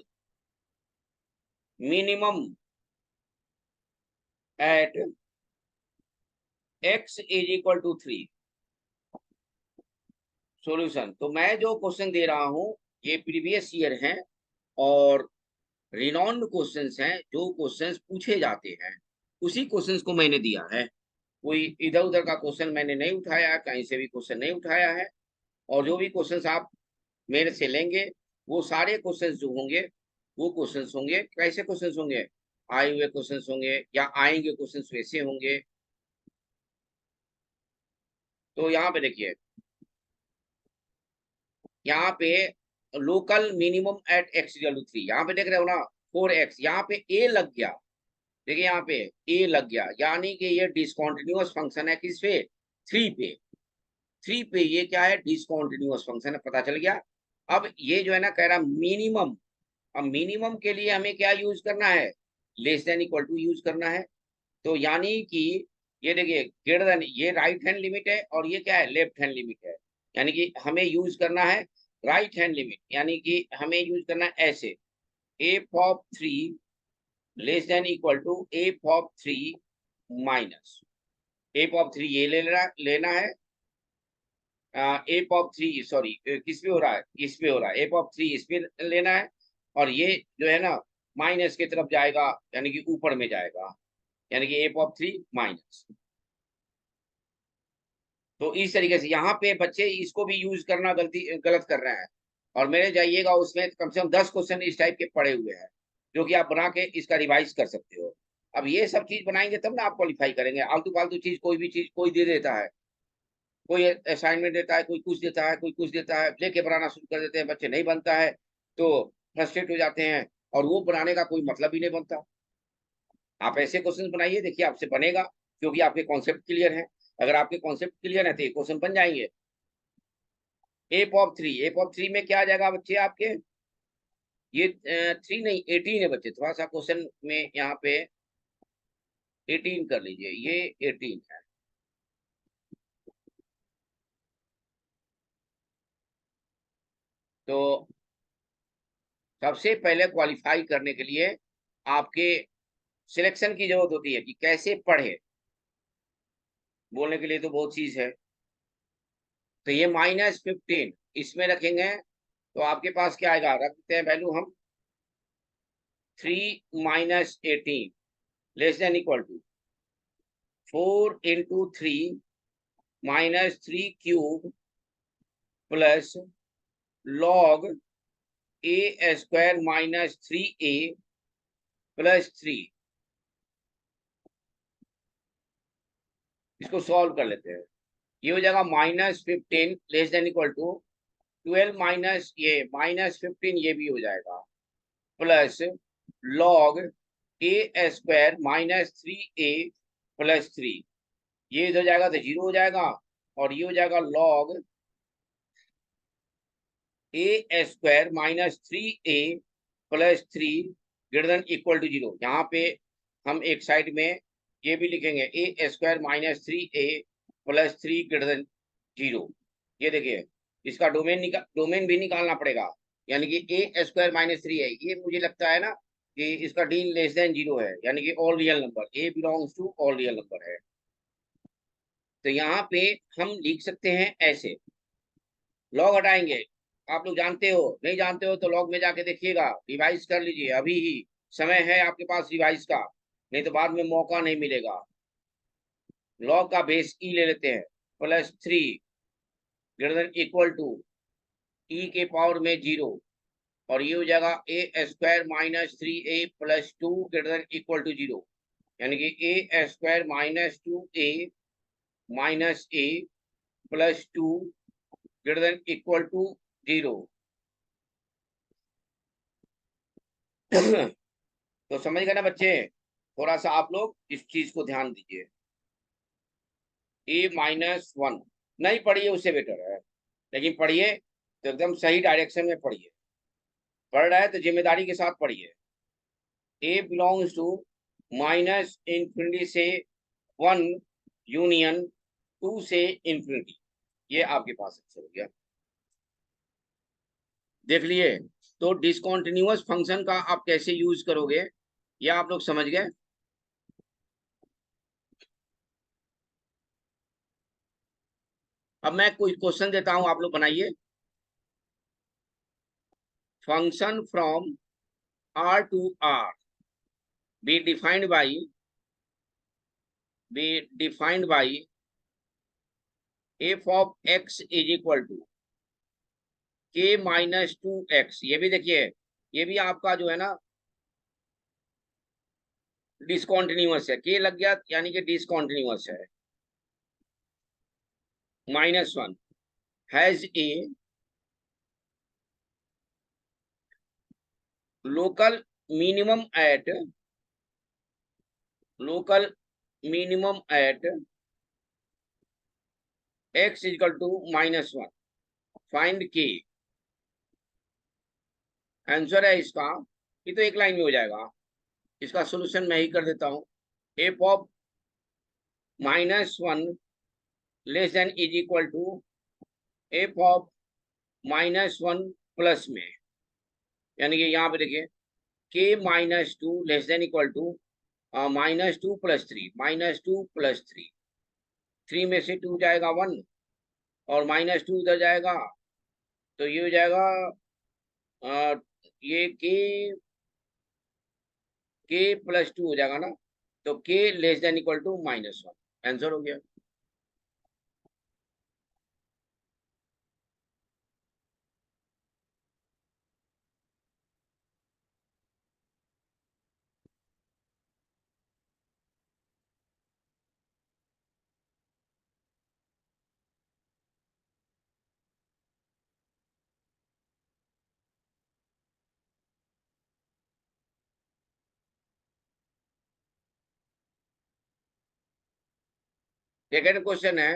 minimum at x is equal to 3। Solution, तो मैं जो क्वेश्चन दे रहा हूँ ये प्रीवियस ईयर हैं, और रिनॉन्ड क्वेश्चंस हैं, जो क्वेश्चंस पूछे जाते हैं उसी क्वेश्चंस को मैंने दिया है। कोई इधर उधर का क्वेश्चन मैंने नहीं उठाया, कहीं से भी क्वेश्चन नहीं उठाया है। और जो भी क्वेश्चंस आप मेरे से लेंगे, वो सारे क्वेश्चंस जो होंगे, वो क्वेश्चंस होंगे, कैसे क्वेश्चंस होंगे, आए हुए क्वेश्चंस होंगे, या आएंगे क्वेश्चंस वैसे होंगे। तो यहाँ पे देखिए, यहाँ पे local minimum at x equal to 3, यहाँ पे देख रहे हो ना 4x, यहाँ पे ए लग गया। देखिए यहाँ पे ए लग गया, यानी कि ये डिसकंटिन्यूअस फंक्शन है, किस पे, 3 पे। 3 पे ये क्या है, डिसकंटिन्यूअस फंक्शन है, पता चल गया। अब ये जो है ना कह रहा मिनिमम, अब मिनिमम के लिए हमें क्या यूज करना है, less than equal to use करना है। तो यानी कि ये देखिए ग्रेटर देन, ये राइट हैंड लिमिट है और ये क्या है, लेफ्ट हैंड लिमिट है, यानी कि हमें यूज करना है राइट हैंड लिमिट, यानी कि हमें यूज करना है ऐसे, f of 3 less than equal to f of 3 minus f of 3, ये लेना है, एफ ऑफ 3, सॉरी किस पे हो रहा है, इस पे हो रहा है, एफ ऑफ 3 इस पे लेना है, और ये जो है ना माइनस की तरफ जाएगा, यानी कि ऊपर में जाएगा। यानी कि एफ ऑफ 3 माइनस। तो इस तरीके से यहाँ पे बच्चे इसको भी यूज करना गलत कर रहे हैं। और मेरे जाइएगा उसमें कम से कम 10 क्वेश्चन इस टाइप के पड़े हुए हैं, जो कि आप बना के इसका रिवाइज कर सकते हो। अब ये सब चीज बनाएंगे तब ना आप क्वालिफाई करेंगे। आलतू फालतू चीज कोई भी चीज कोई दे देता है, कोई असाइनमेंट देता है, कोई कुछ देता है, कोई कुछ देता है, लेके बनाना शुरू कर देते हैं बच्चे, नहीं बनता है तो फ्रस्ट्रेट हो जाते हैं, और वो बनाने का कोई मतलब ही नहीं बनता। आप ऐसे क्वेश्चन बनाइए, देखिए आपसे बनेगा, क्योंकि आपके कॉन्सेप्ट क्लियर है। अगर आपके कॉन्सेप्ट क्लियर है तो ये क्वेश्चन बन जाएंगे। एफ ऑफ 3, एफ ऑफ 3 में क्या आ जाएगा बच्चे आपके, ये 3 नहीं 18 है बच्चे, थोड़ा सा क्वेश्चन में यहाँ पे 18 कर लीजिए, ये 18 है। तो सबसे पहले क्वालिफाई करने के लिए आपके सिलेक्शन की जरूरत होती है कि कैसे पढ़े। बोलने के लिए तो बहुत चीज है। तो ये -15 इसमें रखेंगे तो आपके पास क्या आएगा, रखते हैं वैल्यू हम 3 - 18 less than equal to 4 × 3 -3 cube plus log a square -3a plus 3। इसको सॉल्व कर लेते हैं। ये हो जाएगा -15 less than equal to 12 minus ये -15, ये भी हो जाएगा, plus log a square -3a plus 3। ये इधर जाएगा तो 0 हो जाएगा, और ये हो जाएगा log a square -3a plus 3 greater than equal to 0। यहाँ पे हम एक साइड में ये भी लिखेंगे a square -3a plus 3 greater than 0। ये देखिए, इसका डोमेन भी निकालना पड़ेगा, यानी कि a स्क्वायर -3 है, ये मुझे लगता है ना कि इसका d लेस देन 0 है, यानी कि all real number, a belongs to all real number है। तो यहाँ पे हम लिख सकते हैं ऐसे, लॉग हटाएंगे। आप लोग जानते हो, नहीं जानते हो तो लॉग में जाके देखिएगा, रिवाइज कर लीजिए, अभी ही समय है आपके पास रिवाइज का, नहीं तो बाद में मौका नहीं मिलेगा। लॉग का बेस ई ले लेते हैं, +3 greater than equal to e के पावर में 0, और ये हो जाएगा a square -3a plus 2 greater than equal to 0, यानी कि a square -2a minus a plus 2 greater than equal to 0। तो समझ गए ना बच्चे, थोड़ा सा आप लोग इस चीज को ध्यान दीजिए। a-1 नहीं पढ़िए उससे बेटर है, लेकिन पढ़िए तो एकदम सही डायरेक्शन में पढ़िए। पढ़ रहा है तो जिम्मेदारी के साथ पढ़िए। a बिलोंग्स टू -इंफिनिटी से 1 यूनियन 2 से इंफिनिटी, ये आपके पास आंसर हो गया। देख लिए। तो डिसकंटिन्यूअस फंक्शन का आप कैसे यूज करोगे, ये आप लोग समझ गए। अब मैं कोई क्वेश्चन देता हूं, आप लोग बनाइए। Function from R to R be defined by f of x is equal to k - 2x। ये भी देखिए, ये भी आपका जो है ना डिसकंटिन्यूअस है, k लग गया यानी कि डिसकंटिन्यूअस है। -1 has a local minimum at x equal to -1, find k। Answer है इसका, ये तो एक लाइन में हो जाएगा। इसका सोल्यूशन मैं ही कर देता हूँ। f of -1 less than is equal to f of -1 plus में, यानी कि यहाँ पे देखिए k - 2 less than equal to -2 + 3, -2 + 3, 3 में से 2 जाएगा 1, और -2 उधर जाएगा तो ये हो जाएगा ये k + 2 हो जाएगा ना, तो k less than equal to -1, answer हो गया। सेकेंड क्वेश्चन है,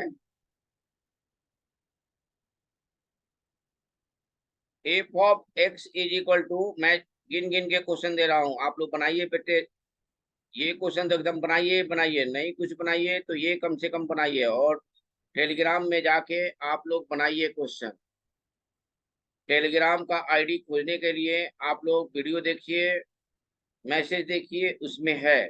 f of x is equal to, मैं गिन गिन के क्वेश्चन दे रहा हूं, आप लोग बनाइए बेटे। ये क्वेश्चन तो एकदम बनाइए बनाइए, नहीं कुछ बनाइए तो ये कम से कम बनाइए, और टेलीग्राम में जाके आप लोग बनाइए क्वेश्चन। टेलीग्राम का आईडी खोजने के लिए आप लोग वीडियो देखिए, मैसेज देखिए, उसमें है।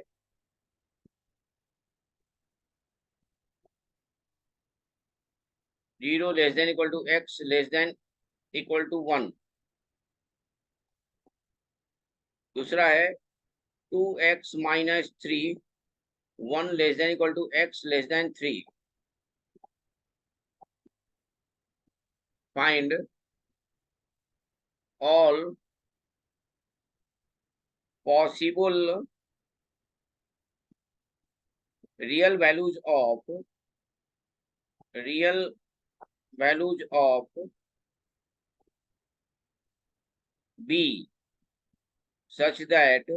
0 less than equal to x less than equal to 1। दूसरा है 2x - 3 1 less than equal to x less than 3। Find all possible real values of real values of b such that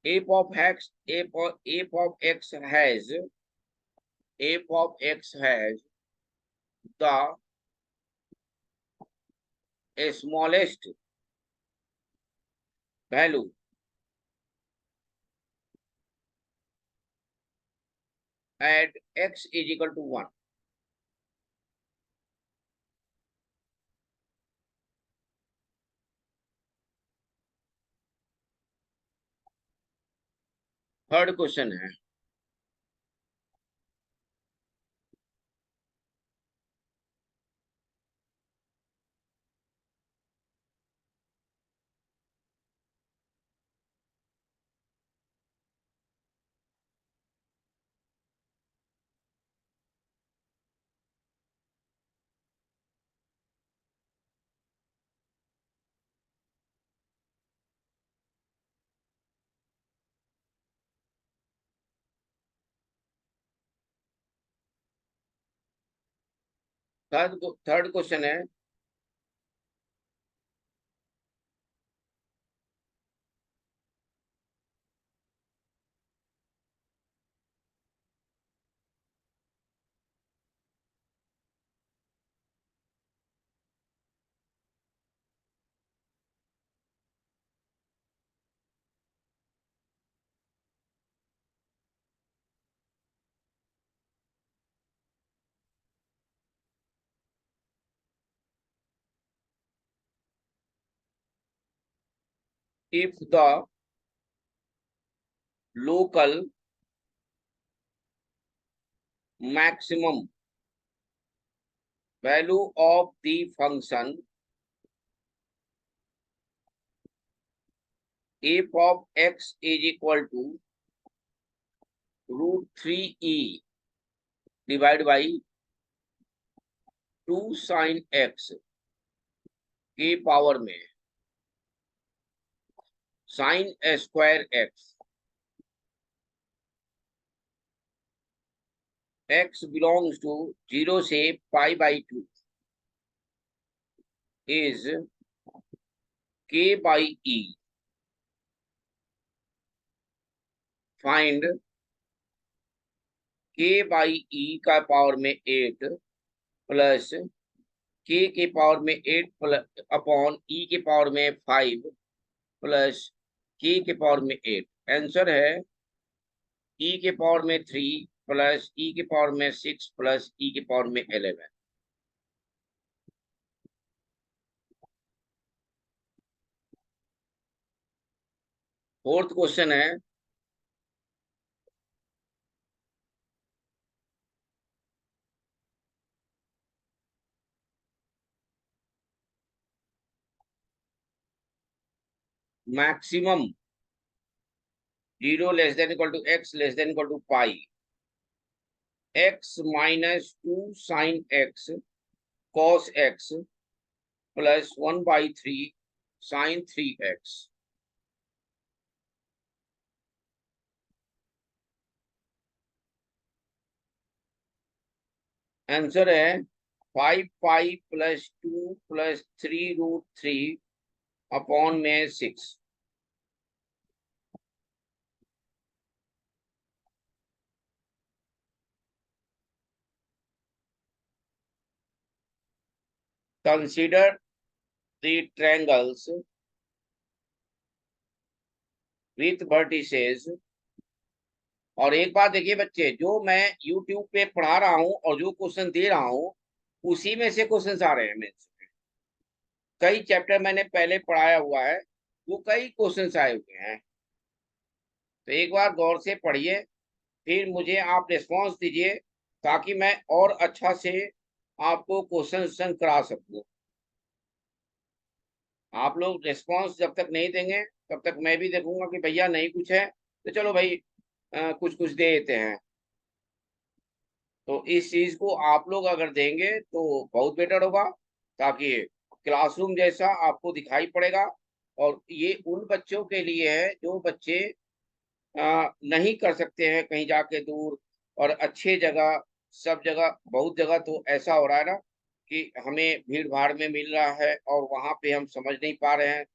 f of x has the smallest value at x is equal to 1। Third question है, थर्ड क्वेश्चन है, if the local maximum value of the function f of x is equal to √3e divided by 2 sin x के पावर में sin square x belongs to 0 से π/2 is k/e। फाइंड k/e का पावर में 8 प्लस k के पावर में 8 प्लस अपॉन e के पावर में 5 प्लस k के पावर में 8। आंसर है e के पावर में 3 प्लस e के पावर में 6 प्लस e के पावर में 11। फोर्थ क्वेश्चन है, maximum 0 less than equal to x less than equal to pi, x minus 2 sine x cos x plus 1/3 sine 3x। Answer है 5 पाई प्लस 2 प्लस 3√3 अपॉन में 6। Consider the triangles with vertices. और एक बात देखिए बच्चे, जो मैं YouTube पे पढ़ा रहा हूँ और जो क्वेश्चन दे रहा हूँ उसी में से क्वेश्चन आ रहे हैं मेंस में। कई चैप्टर मैंने पहले पढ़ाया हुआ है, वो कई क्वेश्चन आए हुए हैं। तो एक बार गौर से पढ़िए, फिर मुझे आप रिस्पॉन्स दीजिए ताकि मैं और अच्छा से आपको क्वेश्चन करा सकूं। आप लोग रिस्पॉन्स जब तक नहीं देंगे तब तक मैं भी देखूंगा कि भैया नहीं कुछ है तो चलो भाई कुछ कुछ दे देते हैं। तो इस चीज को आप लोग अगर देंगे तो बहुत बेटर होगा, ताकि क्लासरूम जैसा आपको दिखाई पड़ेगा। और ये उन बच्चों के लिए है जो बच्चे नहीं कर सकते हैं कहीं जाके दूर, और अच्छे जगह, सब जगह, बहुत जगह तो ऐसा हो रहा है ना कि हमें भीड़ भाड़ में मिल रहा है और वहां पे हम समझ नहीं पा रहे हैं।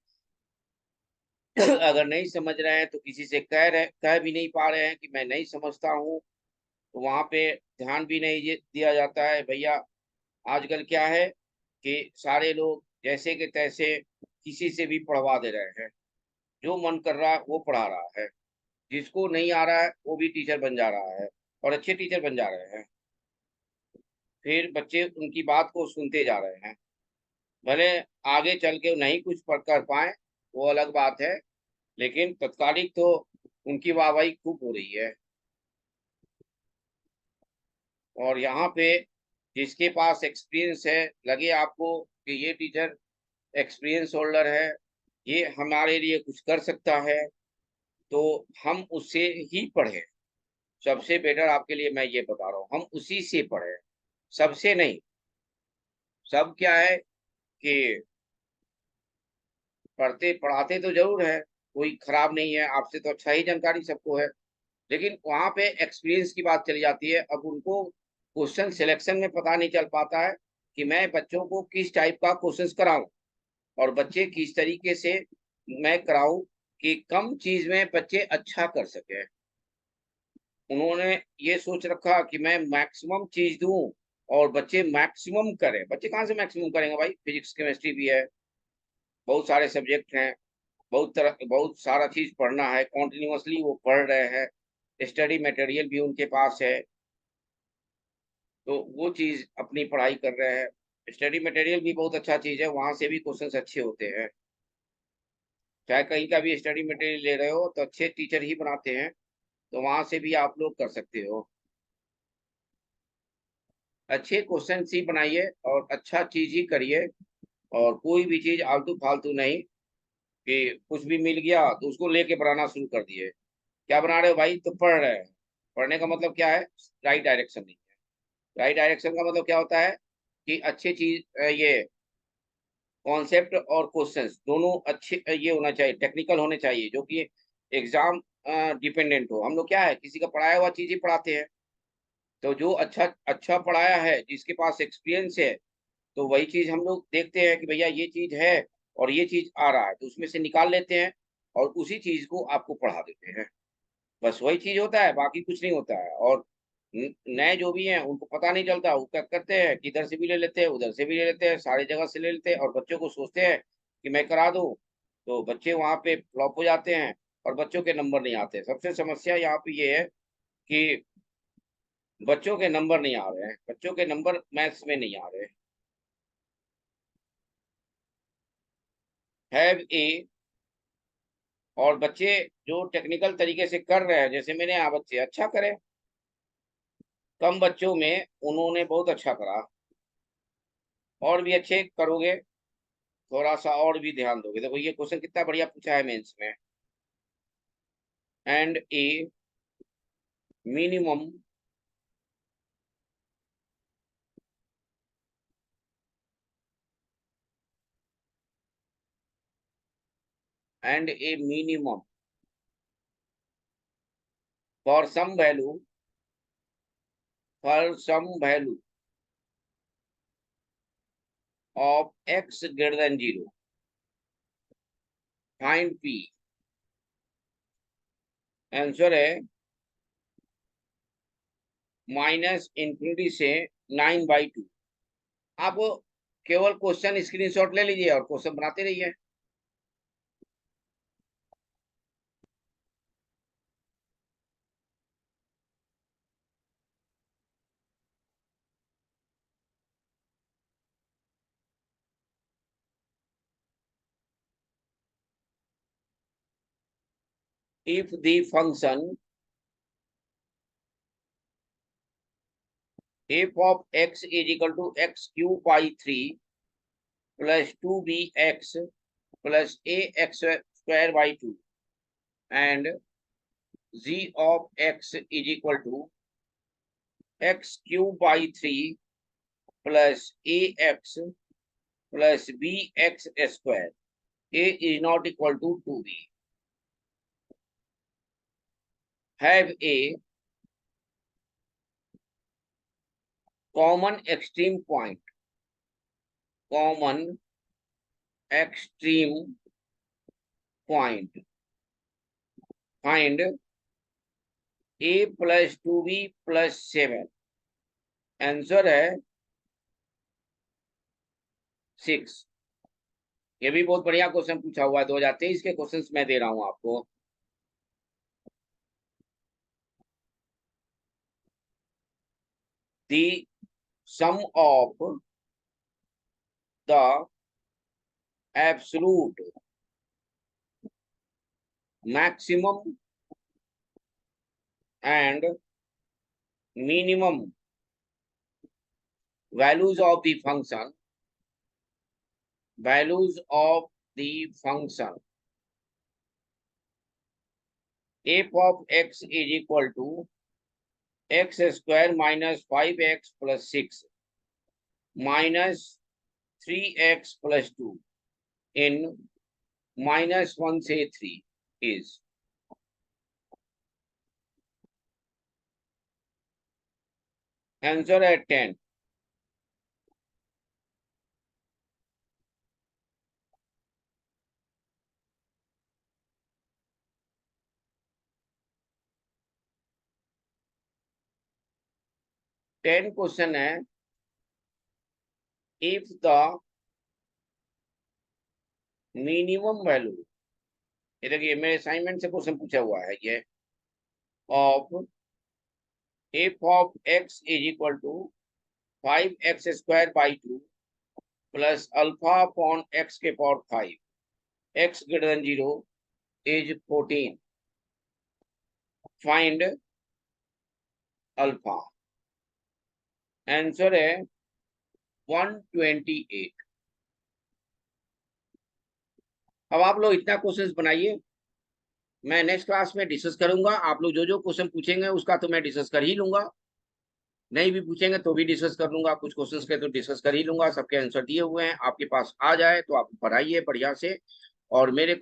अगर नहीं समझ रहे हैं तो किसी से कह भी नहीं पा रहे हैं कि मैं नहीं समझता हूँ, तो वहां पे ध्यान भी नहीं दिया जाता है। भैया आजकल क्या है कि सारे लोग जैसे के तैसे किसी से भी पढ़वा दे रहे हैं, जो मन कर रहा है वो पढ़ा रहा है, जिसको नहीं आ रहा है वो भी टीचर बन जा रहा है और अच्छे टीचर बन जा रहे हैं। फिर बच्चे उनकी बात को सुनते जा रहे हैं, भले आगे चल के नहीं कुछ पढ़ कर पाए वो अलग बात है, लेकिन तत्कालिक तो उनकी वाहवाही खूब हो रही है। और यहाँ पे जिसके पास एक्सपीरियंस है, लगे आपको कि ये टीचर एक्सपीरियंस होल्डर है, ये हमारे लिए कुछ कर सकता है, तो हम उससे ही पढ़े। सबसे बेटर आपके लिए मैं ये बता रहा हूँ, हम उसी से पढ़े, सबसे नहीं। सब क्या है कि पढ़ते पढ़ाते तो जरूर है, कोई खराब नहीं है, आपसे तो अच्छा ही जानकारी सबको है, लेकिन वहां पे एक्सपीरियंस की बात चली जाती है। अब उनको क्वेश्चन सिलेक्शन में पता नहीं चल पाता है कि मैं बच्चों को किस टाइप का क्वेश्चन कराऊं और बच्चे किस तरीके से मैं कराऊं कि कम चीज में बच्चे अच्छा कर सके। उन्होंने ये सोच रखा कि मैं मैक्सिमम चीज दूं और बच्चे मैक्सिमम करें। बच्चे कहाँ से मैक्सिमम करेंगे भाई, फिजिक्स केमिस्ट्री भी है, बहुत सारे सब्जेक्ट हैं, बहुत सारा चीज पढ़ना है, कॉन्टिन्यूअसली वो पढ़ रहे हैं, स्टडी मटेरियल भी उनके पास है, तो वो चीज अपनी पढ़ाई कर रहे हैं। स्टडी मटेरियल भी बहुत अच्छा चीज है, वहां से भी क्वेश्चंस अच्छे होते हैं। चाहे कहीं का भी स्टडी मटेरियल ले रहे हो तो अच्छे टीचर ही बनाते हैं, तो वहां से भी आप लोग कर सकते हो। अच्छे क्वेश्चन ही बनाइए और अच्छा चीज ही करिए, और कोई भी चीज आलतू फालतू नहीं कि कुछ भी मिल गया तो उसको लेके बनाना शुरू कर दिए। क्या बना रहे हो भाई, तो पढ़ रहे हैं। पढ़ने का मतलब क्या है, राइट डायरेक्शन नहीं है। राइट डायरेक्शन का मतलब क्या होता है कि अच्छी चीज ये कॉन्सेप्ट और क्वेश्चंस दोनों अच्छे ये होना चाहिए, टेक्निकल होने चाहिए, जो कि एग्जाम डिपेंडेंट हो। हम लोग क्या है, किसी का पढ़ाया हुआ चीज ही पढ़ाते हैं, तो जो अच्छा अच्छा पढ़ाया है, जिसके पास एक्सपीरियंस है, तो वही चीज हम लोग देखते हैं कि भैया ये चीज है और ये चीज आ रहा है, तो उसमें से निकाल लेते हैं और उसी चीज को आपको पढ़ा देते हैं। बस वही चीज होता है, बाकी कुछ नहीं होता है। और नए जो भी हैं उनको पता नहीं चलता, वो क्या करते हैं कि इधर से भी ले लेते हैं, उधर से भी ले लेते हैं, सारी जगह से ले लेते हैं, और बच्चों को सोचते हैं कि मैं करा दूं, तो बच्चे वहां पे फ्लॉप हो जाते हैं और बच्चों के नंबर नहीं आते। सबसे समस्या यहाँ पे ये है कि बच्चों के नंबर नहीं आ रहे हैं, बच्चों के नंबर मैथ्स में नहीं आ रहे। हैव ए, और बच्चे जो टेक्निकल तरीके से कर रहे हैं, जैसे मैंने यहाँ बच्चे अच्छा करे, कम बच्चों में उन्होंने बहुत अच्छा करा, और भी अच्छे करोगे थोड़ा सा और भी ध्यान दोगे, देखो ये क्वेश्चन कितना बढ़िया पूछा है मेंस में। And A minimum and a minimum for some value of x greater than 0, find p। Answer है -∞ से 9/2। आप केवल क्वेश्चन स्क्रीनशॉट ले लीजिए और क्वेश्चन बनाते रहिए। if the function f of x is equal to x cube by 3 plus 2bx plus ax square by 2 and g of x is equal to x cube by 3 plus ax plus bx square, a is not equal to 2b, have a common extreme point, find a plus 2b plus 7। Answer है 6। ये भी बहुत बढ़िया क्वेश्चन पूछा हुआ है, 2023 के क्वेश्चंस मैं दे रहा हूं आपको। The sum of the absolute maximum and minimum values of the function f of x is equal to x square minus 5x plus 6 minus 3x plus 2 in -1 से 3 is। आंसर है 10। क्वेश्चन है इफ द मिनिमम वैल्यू, ये देखिए मेरे असाइनमेंट से क्वेश्चन पूछा हुआ है ये, of f of x is equal to 5x square by 2 plus alpha upon x के power 5, x greater than 0 is 14, find alpha। Answer है 128। अब आप लोग इतना क्वेश्चंस बनाइए, मैं नेक्स्ट क्लास में डिस्कस करूंगा। आप लोग जो जो क्वेश्चन पूछेंगे उसका तो मैं डिस्कस कर ही लूंगा, नहीं भी पूछेंगे तो भी डिस्कस कर लूंगा, कुछ क्वेश्चंस के तो डिस्कस कर ही लूंगा। सबके आंसर दिए हुए हैं आपके पास, आ जाए तो आप पढ़ाइए बढ़िया से, और मेरे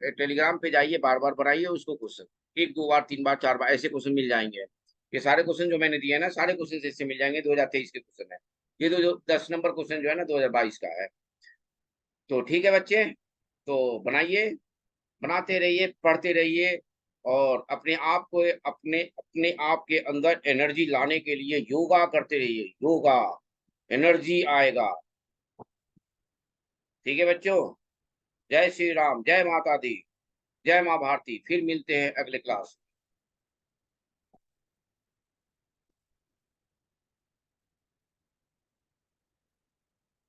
टेलीग्राम पे जाइए, बार बार बनाइए उसको क्वेश्चन, 1 2 बार 3 बार 4 बार ऐसे क्वेश्चन मिल जाएंगे। ये सारे क्वेश्चन जो मैंने दिए हैं ना, सारे क्वेश्चन इससे मिल जाएंगे, 2023 के क्वेश्चन है ये। जो 10 नंबर क्वेश्चन जो है ना 2022 का है। तो ठीक है बच्चे, तो बनाइए, बनाते रहिए, पढ़ते रहिए, और अपने आप को अपने अपने आप के अंदर एनर्जी लाने के लिए योगा करते रहिए, योगा एनर्जी आएगा। ठीक है बच्चों, जय श्री राम, जय माता दी, जय माँ भारती। फिर मिलते हैं अगले क्लास।